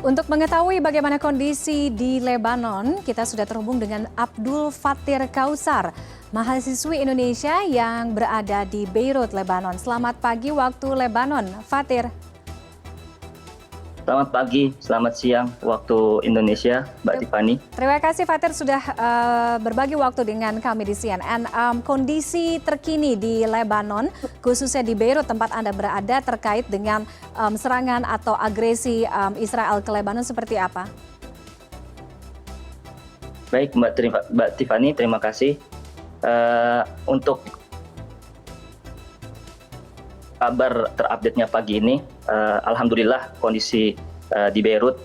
Untuk mengetahui bagaimana kondisi di Lebanon, kita sudah terhubung dengan Abdul Fatir Kausar, mahasiswi Indonesia yang berada di Beirut, Lebanon. Selamat pagi waktu Lebanon, Fatir. Selamat pagi, selamat siang waktu Indonesia, Mbak Tiffany. Terima kasih Fatir sudah berbagi waktu dengan kami di CNN. Kondisi terkini di Lebanon, khususnya di Beirut tempat Anda berada terkait dengan serangan atau agresi Israel ke Lebanon seperti apa? Baik Mbak Tiffany, terima kasih. Untuk kabar terupdate-nya pagi ini, alhamdulillah kondisi di Beirut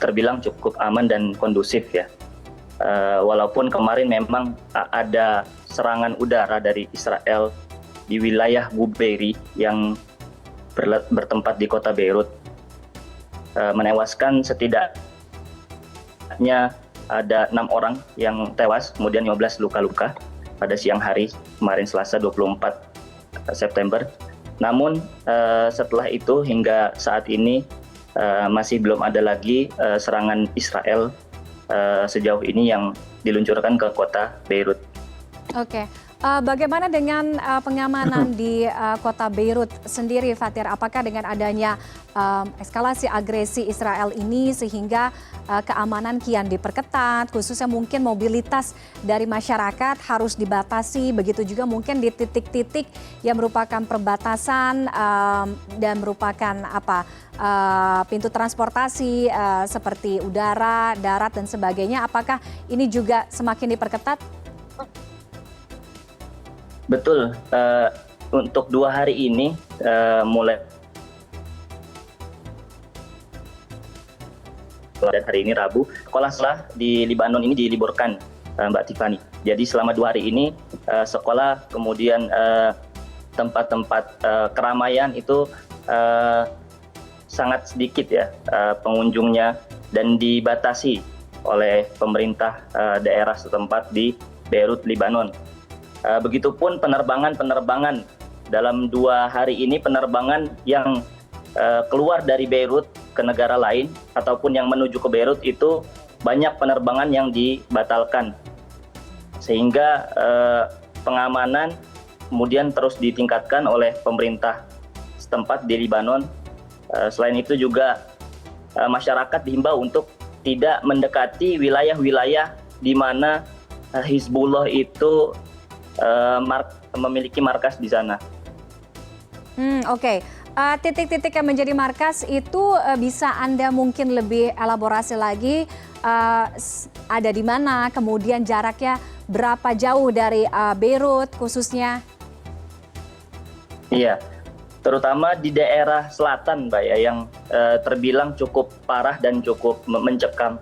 terbilang cukup aman dan kondusif ya. Walaupun kemarin memang ada serangan udara dari Israel di wilayah Guberi yang bertempat di kota Beirut, menewaskan setidaknya ada 6 orang yang tewas, kemudian 15 luka-luka pada siang hari kemarin Selasa 24 September. Namun setelah itu hingga saat ini masih belum ada lagi serangan Israel sejauh ini yang diluncurkan ke kota Beirut. Oke, bagaimana dengan pengamanan di kota Beirut sendiri, Fatir? Apakah dengan adanya eskalasi agresi Israel ini sehingga keamanan kian diperketat, khususnya mungkin mobilitas dari masyarakat harus dibatasi, begitu juga mungkin di titik-titik yang merupakan perbatasan dan merupakan pintu transportasi seperti udara, darat dan sebagainya. Apakah ini juga semakin diperketat? Betul, untuk 2 hari ini mulai dan hari ini Rabu, sekolah di Lebanon ini diliburkan, Mbak Tiffany. Jadi selama 2 hari ini sekolah, kemudian tempat-tempat keramaian itu sangat sedikit ya pengunjungnya dan dibatasi oleh pemerintah daerah setempat di Beirut, Lebanon. Begitupun penerbangan dalam 2 hari ini, penerbangan yang keluar dari Beirut ke negara lain ataupun yang menuju ke Beirut itu banyak penerbangan yang dibatalkan, sehingga pengamanan kemudian terus ditingkatkan oleh pemerintah setempat di Lebanon. Selain itu juga masyarakat dihimbau untuk tidak mendekati wilayah-wilayah di mana Hizbullah itu memiliki markas di sana. Oke. Titik-titik yang menjadi markas itu bisa Anda mungkin lebih elaborasi lagi, ada di mana, kemudian jaraknya berapa jauh dari Beirut khususnya? Iya, terutama di daerah selatan, Mbak ya, yang terbilang cukup parah dan cukup mencekam.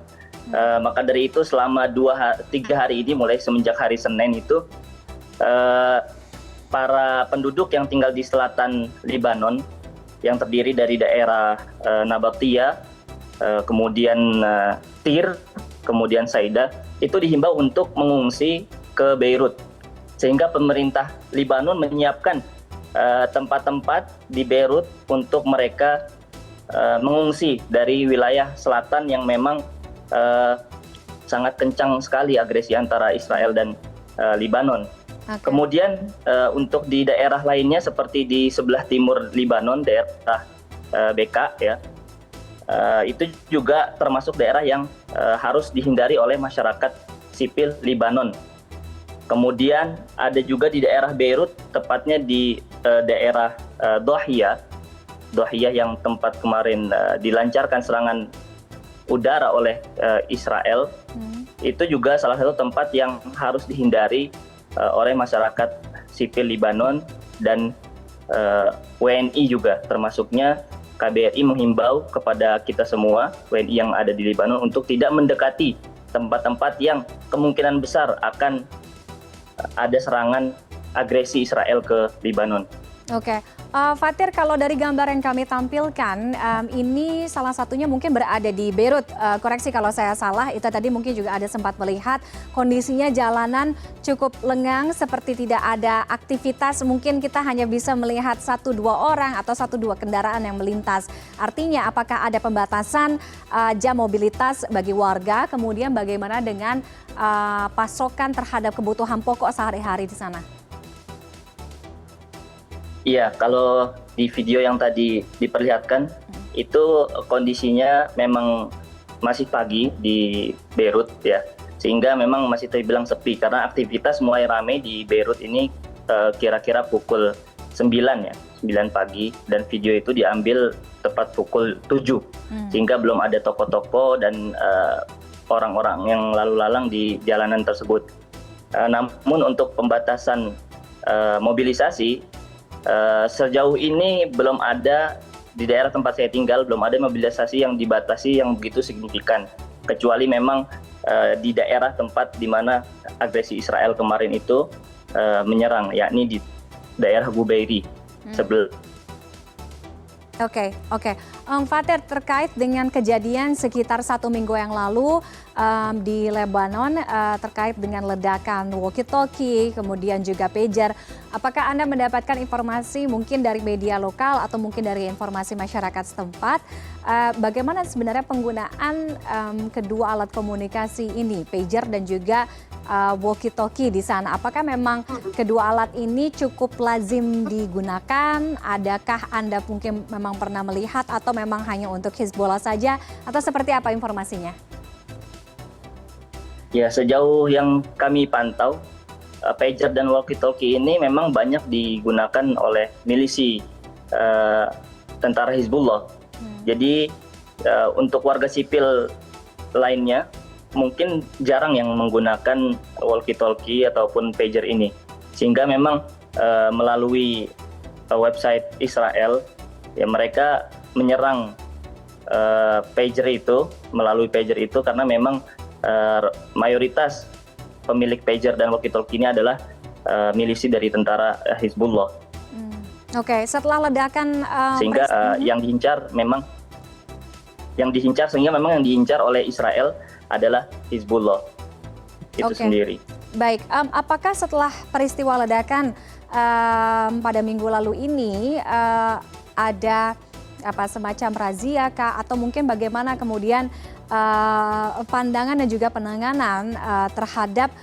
Maka dari itu selama 3 hari ini, mulai semenjak hari Senin itu, para penduduk yang tinggal di selatan Lebanon yang terdiri dari daerah Nabatia, kemudian Tir, kemudian Saida, itu dihimbau untuk mengungsi ke Beirut. Sehingga pemerintah Lebanon menyiapkan tempat-tempat di Beirut untuk mereka mengungsi dari wilayah selatan yang memang sangat kencang sekali agresi antara Israel dan Lebanon. Okay. Kemudian untuk di daerah lainnya seperti di sebelah timur Lebanon, daerah Beka ya, itu juga termasuk daerah yang harus dihindari oleh masyarakat sipil Lebanon. Kemudian ada juga di daerah Beirut, tepatnya di daerah Dohiyah yang tempat kemarin dilancarkan serangan udara oleh Israel. Itu juga salah satu tempat yang harus dihindari oleh masyarakat sipil Lebanon dan WNI juga, termasuknya KBRI menghimbau kepada kita semua WNI yang ada di Lebanon untuk tidak mendekati tempat-tempat yang kemungkinan besar akan ada serangan agresi Israel ke Lebanon. Oke, Fatir, kalau dari gambar yang kami tampilkan, ini salah satunya mungkin berada di Beirut. Koreksi kalau saya salah, itu tadi mungkin juga ada sempat melihat kondisinya jalanan cukup lengang, seperti tidak ada aktivitas. Mungkin kita hanya bisa melihat 1-2 orang atau 1-2 kendaraan yang melintas. Artinya, apakah ada pembatasan jam mobilitas bagi warga? Kemudian bagaimana dengan pasokan terhadap kebutuhan pokok sehari-hari di sana? Iya, kalau di video yang tadi diperlihatkan, itu kondisinya memang masih pagi di Beirut ya, sehingga memang masih terbilang sepi karena aktivitas mulai ramai di Beirut ini kira-kira pukul 9 ya, 9 pagi, dan video itu diambil tepat pukul 7, sehingga belum ada toko-toko dan orang-orang yang lalu lalang di jalanan tersebut. Namun untuk pembatasan mobilisasi, sejauh ini belum ada di daerah tempat saya tinggal, belum ada mobilisasi yang dibatasi yang begitu signifikan, kecuali memang di daerah tempat di mana agresi Israel kemarin itu menyerang, yakni di daerah Bubeiri sebelum. Oke. Fatir, terkait dengan kejadian sekitar 1 minggu yang lalu di Lebanon terkait dengan ledakan walkie-talkie, kemudian juga pager, apakah Anda mendapatkan informasi mungkin dari media lokal atau mungkin dari informasi masyarakat setempat, bagaimana sebenarnya penggunaan kedua alat komunikasi ini, pager dan juga walkie-talkie di sana? Apakah memang kedua alat ini cukup lazim digunakan? Adakah Anda mungkin memang pernah melihat atau memang hanya untuk Hizbullah saja? Atau seperti apa informasinya? Ya, sejauh yang kami pantau, pager dan walkie-talkie ini memang banyak digunakan oleh milisi tentara Hizbullah. Jadi untuk warga sipil lainnya mungkin jarang yang menggunakan walkie-talkie ataupun pager ini, sehingga memang melalui website Israel ya, mereka menyerang melalui pager itu karena memang mayoritas pemilik pager dan walkie-talkie ini adalah milisi dari tentara Hizbullah. Oke, setelah ledakan sehingga yang diincar oleh Israel adalah Hizbullah itu sendiri. Baik, apakah setelah peristiwa ledakan pada minggu lalu ini ada semacam razia kah, atau mungkin bagaimana kemudian pandangan dan juga penanganan terhadap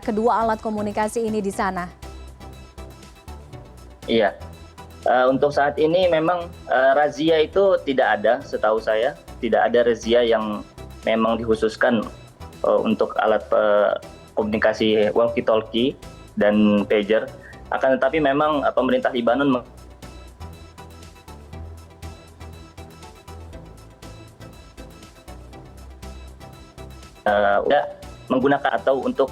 kedua alat komunikasi ini di sana? Iya, untuk saat ini memang razia itu tidak ada, setahu saya tidak ada razia yang memang dikhususkan untuk alat komunikasi walkie-talkie dan pager. Akan tetapi memang pemerintah Libanon menggunakan atau untuk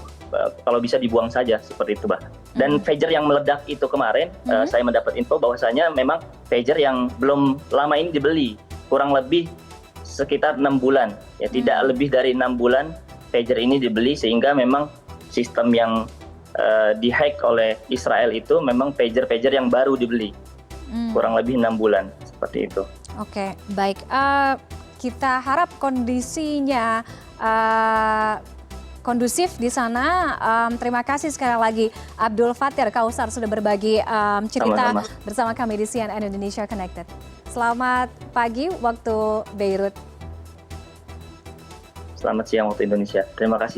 kalau bisa dibuang saja seperti itu, Mbak. Dan pager yang meledak itu kemarin, saya mendapat info bahwasanya memang pager yang belum lama ini dibeli, kurang lebih sekitar 6 bulan, ya tidak lebih dari 6 bulan pager ini dibeli, sehingga memang sistem yang dihack oleh Israel itu memang pager-pager yang baru dibeli, kurang lebih 6 bulan seperti itu. Oke, baik. Kita harap kondisinya kondusif di sana. Terima kasih sekali lagi Abdul Fatir Kausar sudah berbagi cerita bersama kami di CNN Indonesia Connected. Selamat pagi waktu Beirut. Selamat siang waktu Indonesia. Terima kasih.